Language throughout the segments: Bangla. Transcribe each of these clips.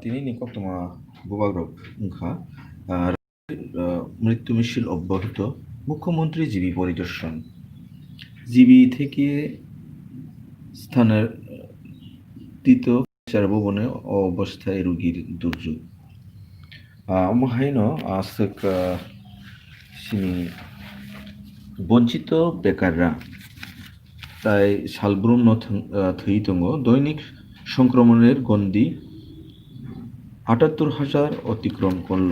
তিনি নিকটতমা ভূভাগ্রব উংখা মৃত্যু মিছিল অব্যাহত মুখ্যমন্ত্রী জিবি পরিদর্শন জিবি থেকে স্থানের চার ভবনে অবস্থায় রোগীর দুর্যোগ মহাইন আসক সিনি বঞ্চিত বেকাররা তাই সালব্রুম থইতঙ্গ দৈনিক সংক্রমণের গণ্ডি ৭৮,০০০ অতিক্রম করল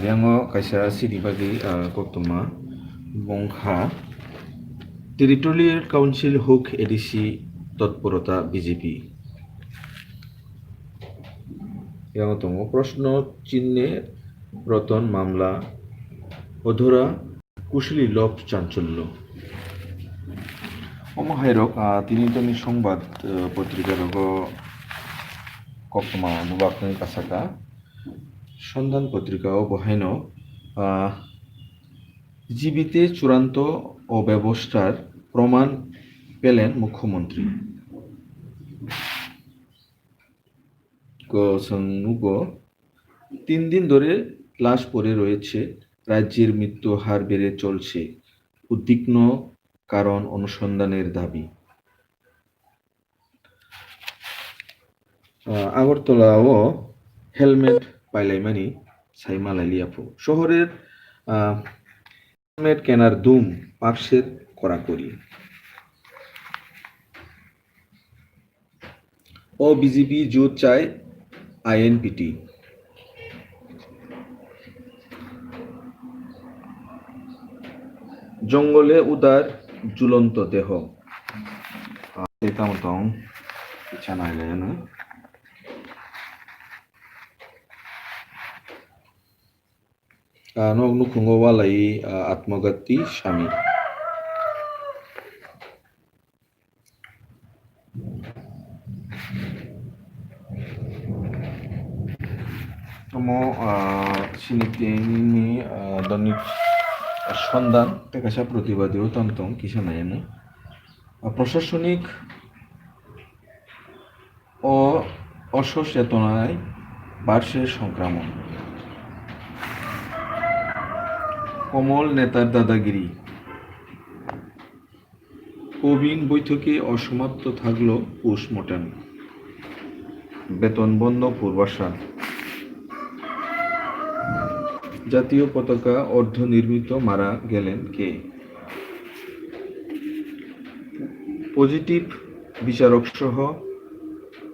রিয়াঙ্গ কাইসা সিরিবাগি কতমা বংখা টেরিটোরিয়াল কাউন্সিল হুক এডিসি তৎপরতা বিজেপি রিয়াঙ্গতম প্রশ্ন চিহ্নে রতন মামলা অধরা কুশলী লোভ চাঞ্চল্য অমহাইরক তিনি সংবাদ পত্রিকার কক্তমা বুবাকনি কাছাকা সন্ধান পত্রিকা ও বহাইন জীবিতে চূড়ান্ত অব্যবস্থার প্রমাণ পেলেন মুখ্যমন্ত্রী 3 দিন ধরে লাশ পড়ে রয়েছে রাজ্যের মৃত্যু হার বেড়ে চলছে উদ্বিগ্ন কারণ অনুসন্ধানের দাবি আগরতলা ও হেলমেট পাইলাইমানি সাইমালাইলিয়াফু শহরের হেলমেট কেনার দুম পার্শ্বের কড়াকড়ি ও বিজেপি জোট চায় আইএনপিটি জঙ্গলে উদার ঝুলন্ত দেহ নগ্নখুঙ্গ ওয়ালাই আত্মঘাতী স্বামী দৈনিক সন্ধান টেকাশা প্রতিবাদী ও তন্তং কিসানায়ন প্রশাসনিক ও অসচেতনায় বাড়ছে সংক্রমণ কমল নেতার দাদাগিরি প্রবীণ বৈঠকে অসমাপ্ত থাকল পোস্টমর্টেম বেতন বন্ধ পূর্বাশা জাতীয় পতাকা অর্ধনির্মিত মারা গেলেন কে পজিটিভ বিচারক সহ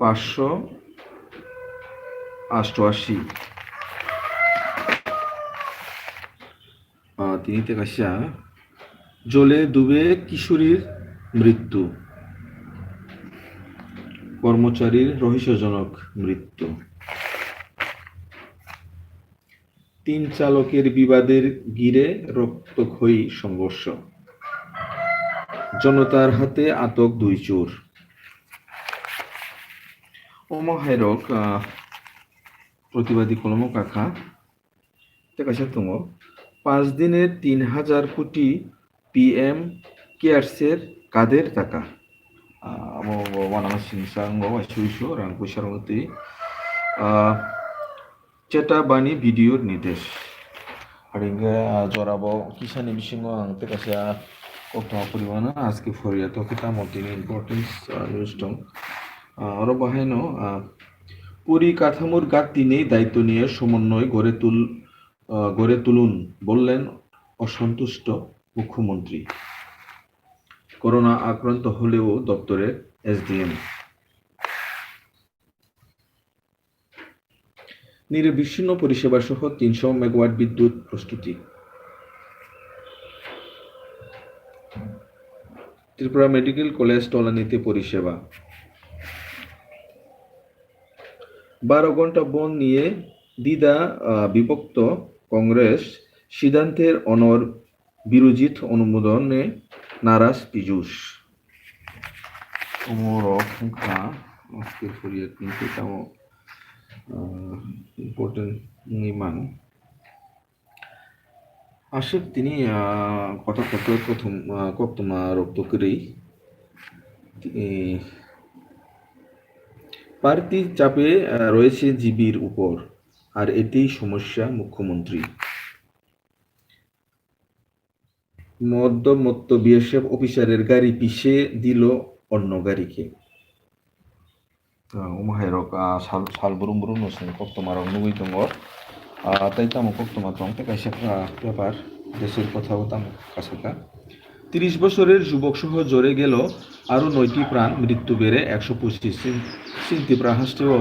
588 তিনি তেকাশা জলে ডুবে কিশোরীর মৃত্যু কর্মচারীর রহস্যজনক মৃত্যু 3 চালকের বিবাদের ঘিরে রক্তক্ষয়ী সংঘর্ষ জনতার হাতে আটক 2 চোর অমহাইরক প্রতিবাদী কলম কাকা তেকাশা তুম 5 দিনের 3,000 কোটি পিএম কেয়ারসের কাদের টাকা চেটা বাণী ভিডিওর নির্দেশ জরাব কিসানি বিসঙ্গ আংতে কাছে কত পরিমাণ আজকে ফরিয়া তো কিতা মতিনি ইম্পর্টেন্স নিউজ দं আরো বাহাইন পরিকাঠামোর ঘাটতি নেই দায়িত্ব নিয়ে সমন্বয় গড়ে তুলুন বললেন অসন্তুষ্ট মুখ্যমন্ত্রী করোনা আক্রান্ত হলেও দপ্তরের এসডিএম নিরবিচ্ছিন্ন পরিষেবা সহ 300 মেগাওয়াট বিদ্যুৎ প্রস্তুতি ত্রিপুরা মেডিকেল কলেজ তলানিতে পরিষেবা 12 ঘন্টা বন্ধ নিয়ে দ্বিধা বিভক্ত কংগ্রেস সিদ্ধান্তের অনর বিরোজিত অনুমোদনে নারাজ পীযূষ ইম্পর্টেন্ট নিমান আসলে তিনি কথা প্রথম কপ্তমা রক্ত করেই বাড়তি চাপে রয়েছে জিবির উপর, আর এতেই সমস্যা মুখ্যমন্ত্রী। মধ্য বিএসএফ অফিসারের গাড়ি পিষে দিল অন্য গাড়িকে। উমাহাইরক সাল বুরুম বুরুম নসং কক্তমারক নুই দङ তাই তামো কক্তমা দং তে কাইসা পেপার দেশের কথাও তামো কাছাকা। 30 বছরের যুবক সহ জ্বরে গেল আরও 9টি প্রাণ, মৃত্যু বেড়ে 125। সিন্তিপ্রা হাস্টেও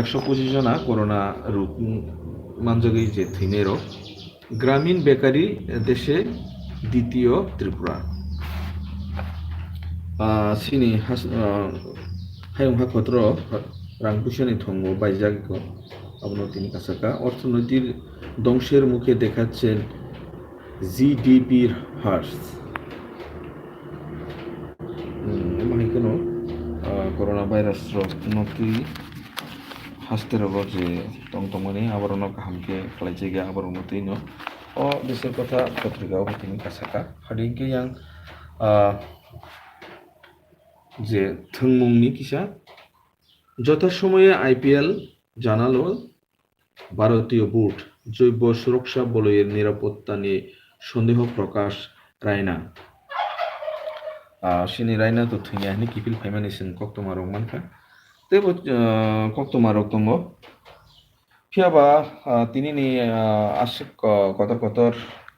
125 জনা করোনা রোগ মানজাগৈ যে থৈনেরও। গ্রামীণ বেকারি দেশে দ্বিতীয় ত্রিপুরা। সিনি হায়ং হাখত্র রাংপুসানি থঙ্গ বাইজাগিক অবনতিনি কাছাকা। অর্থনৈতিক ধ্বংসের মুখে দেখাচ্ছেন জিডিপির হ্রাস। মাহিকেন করোনা ভাইরাস উন্নতি হাসতে রব যে টংটংমানি আবার কাহামকে খালাইছে গিয়া আবার উন্নতি ও দেশের কথা পত্রিকা অবতিনি কাছাকা। হাদিকে yang যে থংমুংনি কিসা যথাসময়ে আইপিএল জানালো ভারতীয় বোর্ড। জৈব সুরক্ষা বলয়ের নিরাপত্তা নিয়ে সন্দেহ প্রকাশ রায়না। সিনি রায়না তো থৈনি কিপিল ফাইমানিসিন কক্তমারক মানকা তেব কক্তমারক দङ ফিয়াবা তিনি নি আশিক কতর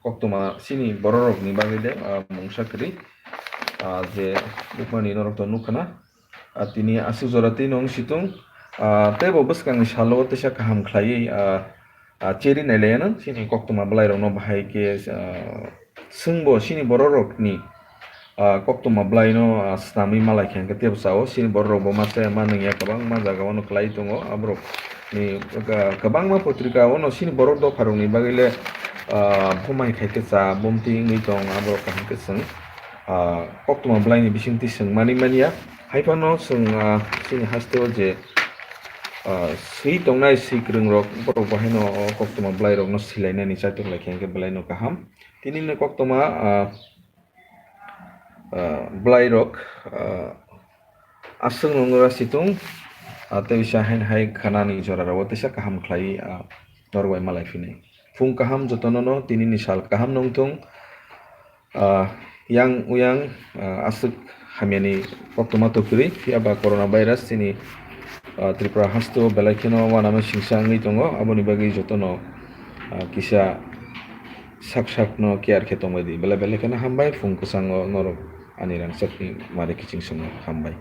কক্তমা সিনি বড়রকনি বাগैदे মুংসাকরি যে বুকমানি নরক নুখানা তিনি আসু জরাতে নং সিtung tebo bwskang salo tesa kaham khlaiui cheri nailaiano sini koktoma blairokno bahai ke sungbo sini bororokni koktoma blaino snamui malai khe tebo sao sini bororokbo masa manungya kwbangma jagao khlai tongo aborok ni kwbangma potrika ono sini borok dofarokni bagile phumai khaike cha bomti ngui tong aborok kaham ke sung koktoma blaini bisingti sungmani mania haifano sung sini hasteo je sui tongnai si krung rok borok bahaino koktoma blai rok no silainani chaitok lai khengke blai no kaham tini ne koktoma blai rok asung nongora situng tebisa hain hai khanani jora ro tesa kaham khlai norwai malai finai phung kaham jotono tini ni sal kaham nongtung yang uyang asuk hamiani koktoma tokri fiaba corona virus tini Tripura hasto belaikino wanama singsangui tongo aboni bagui jotono kisa sak no care khetongbai di bela belakana hambai phung kusango norok anirang sakni mare kiching songo hambai।